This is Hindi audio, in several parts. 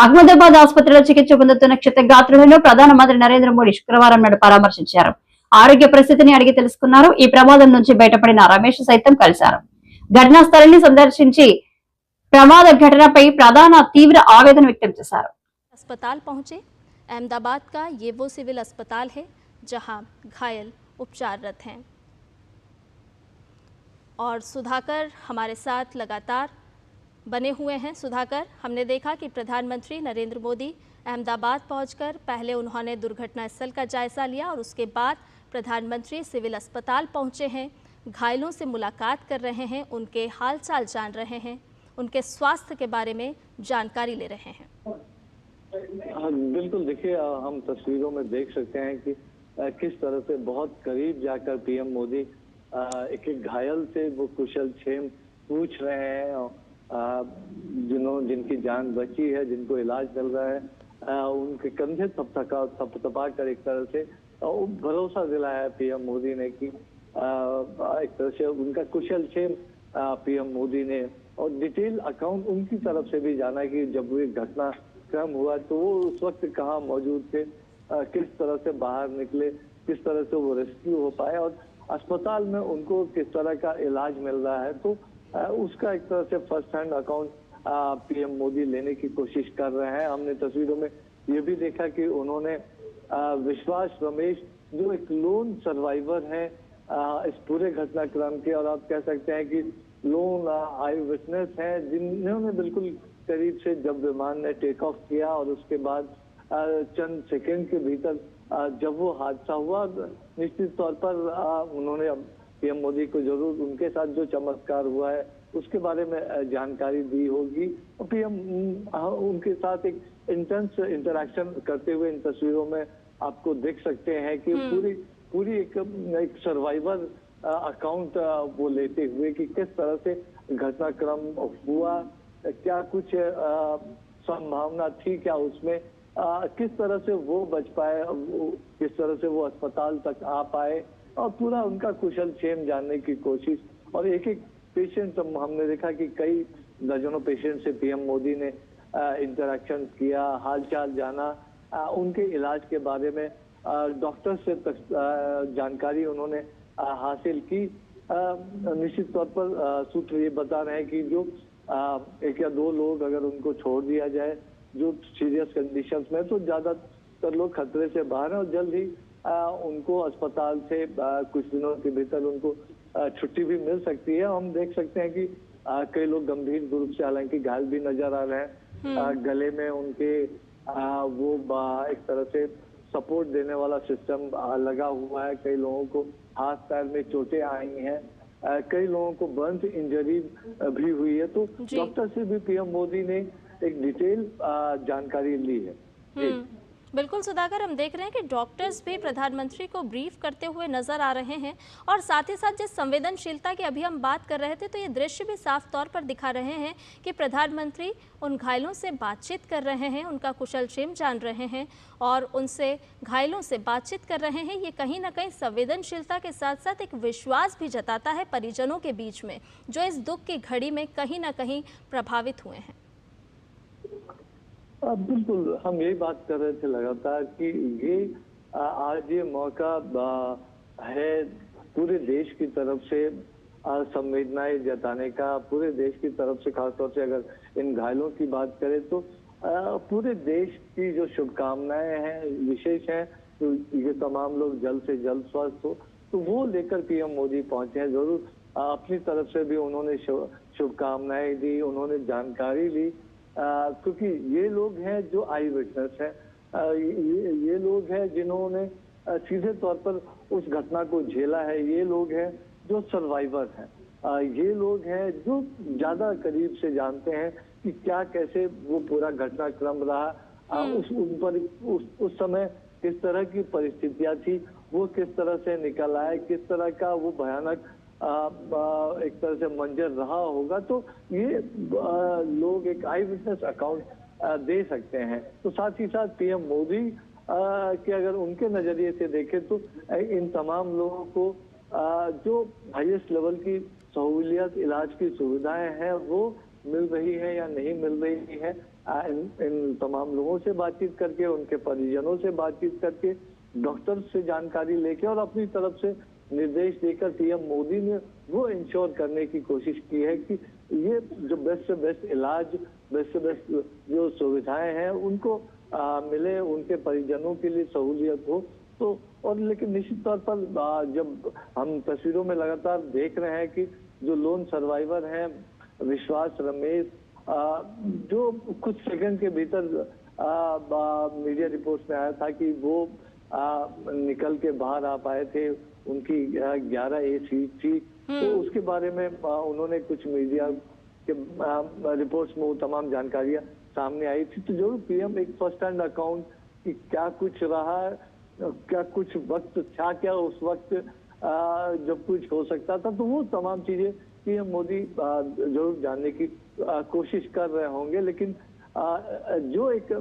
అహ్మదాబాద్ ఆసుపత్రిలో చికిత్స పొందుతున్న క్షతగాత్రులను ప్రధానమంత్రి నరేంద్ర మోడీ శుక్రవారం నాడు పరామర్శించారు. ఆరోగ్య పరిస్థితిని అడిగి తెలుసుకున్నారు. ఈ ప్రమాదం నుంచి బయటపడిన రమేష్ సైతం కలిశారు. ఘటనా స్థలిని సందర్శించి ప్రమాద ఘటనపై ప్రధాన తీవ్ర ఆవేదన వ్యక్తం చేశారు. अस्पताल पहुंचे। अहमदाबाद का ये वो सिविल अस्पताल है जहां घायल उपचाररत हैं और सुधाकर हमारे साथ लगातार बने हुए हैं। सुधाकर, हमने देखा कि प्रधानमंत्री नरेंद्र मोदी अहमदाबाद पहुंचकर पहले उन्होंने दुर्घटना स्थल का जायजा लिया और उसके बाद प्रधानमंत्री सिविल अस्पताल पहुंचे हैं, घायलों से मुलाकात कर रहे हैं, उनके हालचाल जान रहे हैं, उनके स्वास्थ्य के बारे में जानकारी ले रहे हैं। बिल्कुल, देखिए हम तस्वीरों में देख सकते हैं कि किस तरह से बहुत करीब जाकर पीएम मोदी एक एक घायल से वो कुशल क्षेम पूछ रहे हैं। जिनकी जान बची है, जिनको इलाज मिल रहा है, उनके कंधे थपथपा कर एक तरह से भरोसा दिलाया है पीएम मोदी ने कि एक तरह से उनका कुशल क्षेम पीएम मोदी ने और डिटेल अकाउंट उनकी तरफ से भी जाना कि जब वो घटना क्रम हुआ तो वो उस वक्त कहाँ मौजूद थे, किस तरह से बाहर निकले, किस तरह से वो रेस्क्यू हो पाए और अस्पताल में उनको किस तरह का इलाज मिल रहा है। तो उसका एक तरह से first hand account PM Modi लेने की कोशिश कर रहे हैं। हमने तस्वीरों में ये भी देखा कि उन्होंने विश्वास रमेश जो एक लोन सर्वाइवर है इस पूरे घटनाक्रम के, और आप कह सकते हैं कि लोन आई विटनेस है, जिन्होंने बिल्कुल करीब से जब विमान ने टेक ऑफ किया और उसके बाद चंद सेकंड के भीतर जब वो हादसा हुआ, निश्चित तौर पर उन्होंने पीएम मोदी को जरूर उनके साथ जो चमत्कार हुआ है उसके बारे में जानकारी दी होगी। पीएम उनके साथ एक इंटेंस इंटरेक्शन करते हुए इन तस्वीरों में आपको देख सकते हैं कि पूरी एक सर्वाइवर अकाउंट वो लेते हुए कि किस तरह से घटनाक्रम हुआ, क्या कुछ संभावना थी क्या उसमें, किस तरह से वो बच पाए, किस तरह से वो अस्पताल तक आ पाए और पूरा उनका कुशल क्षेम जानने की कोशिश। और एक एक पेशेंट हमने देखा कि कई दर्जनों पेशेंट से पीएम मोदी ने इंटरेक्शन किया, हालचाल जाना, उनके इलाज के बारे में डॉक्टर से जानकारी उन्होंने हासिल की। निश्चित तौर पर सूत्र ये बता रहे हैं कि जो एक या दो लोग अगर उनको छोड़ दिया जाए जो सीरियस कंडीशंस में, तो ज्यादातर लोग खतरे से बाहर हैं और जल्द ही उनको अस्पताल से कुछ दिनों के भीतर उनको छुट्टी भी मिल सकती है। हम देख सकते हैं कि कई लोग गंभीर रूप से हालांकि घायल भी नजर आ रहे हैं, गले में उनके वो एक तरह से सपोर्ट देने वाला सिस्टम लगा हुआ है, कई लोगों को हाथ पैर में चोटें आई हैं, कई लोगों को बर्न इंजरी भी हुई है। तो डॉक्टर से भी पीएम मोदी ने एक डिटेल जानकारी ली है। बिल्कुल सुधाकर, हम देख रहे हैं कि डॉक्टर्स भी प्रधानमंत्री को ब्रीफ करते हुए नजर आ रहे हैं और साथ ही साथ जिस संवेदनशीलता की अभी हम बात कर रहे थे, तो ये दृश्य भी साफ तौर पर दिखा रहे हैं कि प्रधानमंत्री उन घायलों से बातचीत कर रहे हैं, उनका कुशल क्षेम जान रहे हैं और उनसे घायलों से बातचीत कर रहे हैं। ये कहीं ना कहीं संवेदनशीलता के साथ साथ एक विश्वास भी जताता है परिजनों के बीच में, जो इस दुख की घड़ी में कहीं ना कहीं प्रभावित हुए हैं। बिल्कुल, हम यही बात कर रहे थे लगातार कि ये आज ये मौका है पूरे देश की तरफ से संवेदनाएं जताने का, पूरे देश की तरफ से खासतौर से अगर इन घायलों की बात करें तो पूरे देश की जो शुभकामनाएं हैं विशेष हैं, तो ये तमाम लोग जल्द से जल्द स्वस्थ हो, तो वो लेकर पीएम मोदी पहुंचे हैं। जरूर अपनी तरफ से भी उन्होंने शुभकामनाएं दी, उन्होंने जानकारी ली, क्योंकि ये लोग हैं जो आई विटनेस हैं, ये लोग हैं जिन्होंने सीधे तौर पर उस घटना को झेला है, ये लोग हैं जो सर्वाइवर हैं, ये लोग हैं जो ज्यादा करीब से जानते हैं कि क्या कैसे वो पूरा घटनाक्रम रहा, उस समय किस तरह की परिस्थितियां थी, वो किस तरह से निकल आए, किस तरह का वो भयानक एक तरह से मंजर रहा होगा। तो ये लोग एक आई विटनेस अकाउंट दे सकते हैं। तो साथ ही साथ पीएम मोदी के अगर उनके नजरिए से देखें तो इन तमाम लोगों को जो हाईएस्ट लेवल की सहूलियत, इलाज की सुविधाएं हैं वो मिल रही है या नहीं मिल रही है, इन तमाम लोगों से बातचीत करके, उनके परिजनों से बातचीत करके, डॉक्टर से जानकारी लेके और अपनी तरफ से निर्देश देकर पीएम मोदी ने वो इंश्योर करने की कोशिश की है कि ये जो बेस्ट से बेस्ट इलाज, बेस्ट से बेस्ट जो सुविधाएं हैं उनको मिले, उनके परिजनों के लिए सहूलियत हो। तो और लेकिन निश्चित तौर पर जब हम तस्वीरों में लगातार देख रहे हैं कि जो लोन सर्वाइवर हैं विश्वास रमेश, जो कुछ सेकंड के भीतर मीडिया रिपोर्ट्स में आया था कि वो निकल के बाहर आ पाए थे, उनकी 11A सीट थी, तो उसके बारे में उन्होंने कुछ मीडिया के रिपोर्ट्स में वो तमाम जानकारियां सामने आई थी। तो जरूर पीएम एक फर्स्ट हैंड अकाउंट कि क्या कुछ रहा, क्या कुछ वक्त था, क्या उस वक्त जब कुछ हो सकता था, तो वो तमाम चीजें पीएम मोदी जरूर जानने की कोशिश कर रहे होंगे। लेकिन जो एक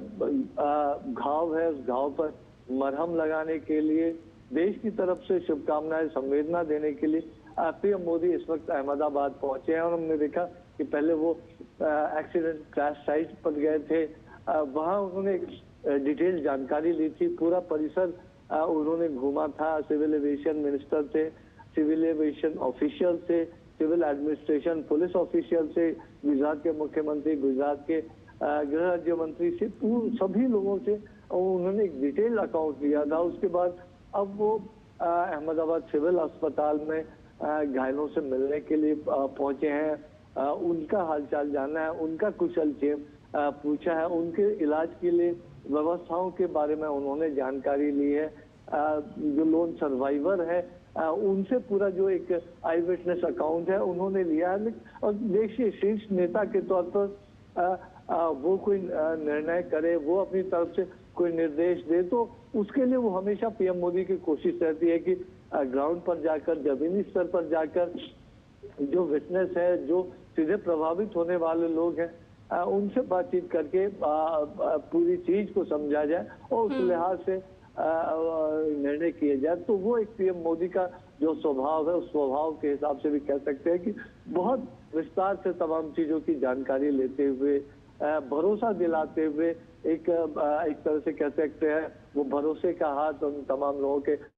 घाव है, उस घाव पर मरहम लगाने के लिए, देश की तरफ से शुभकामनाएं, संवेदना देने के लिए पीएम मोदी इस वक्त अहमदाबाद पहुंचे हैं। और हमने देखा कि पहले वो एक्सीडेंट क्रैश साइट पर गए थे, वहां उन्होंने एक डिटेल जानकारी ली थी, पूरा परिसर उन्होंने घूमा था, सिविल एविएशन मिनिस्टर थे, सिविल एविएशन ऑफिशियल थे, सिविल एडमिनिस्ट्रेशन पुलिस ऑफिशियल से, गुजरात के मुख्यमंत्री, गुजरात के गृह राज्य मंत्री से, सभी लोगों से उन्होंने एक डिटेल अकाउंट लिया था। उसके बाद अब वो अहमदाबाद सिविल अस्पताल में घायलों से मिलने के लिए पहुंचे हैं, उनका हालचाल जानना है, उनका कुशलक्षेम पूछा है, उनके इलाज के लिए व्यवस्थाओं के बारे में उन्होंने जानकारी ली है। जो लोन सर्वाइवर है उनसे पूरा जो एक आई विटनेस अकाउंट है उन्होंने लिया है। और देखिए, शीर्ष नेता के तौर पर वो कोई निर्णय करे, वो अपनी तरफ से कोई निर्देश दे, तो उसके लिए वो हमेशा पीएम मोदी की कोशिश रहती है कि ग्राउंड पर जाकर, जमीनी स्तर पर जाकर जो विटनेस है, जो सीधे प्रभावित होने वाले लोग हैं, उनसे बातचीत करके पूरी चीज को समझा जाए और उस लिहाज से निर्णय किए जाए। तो वो एक पीएम मोदी का जो स्वभाव है, उस स्वभाव के हिसाब से भी कह सकते हैं कि बहुत विस्तार से तमाम चीजों की जानकारी लेते हुए, भरोसा दिलाते हुए, एक तरह से कह सकते हैं वो भरोसे का हाथ उन तमाम लोगों के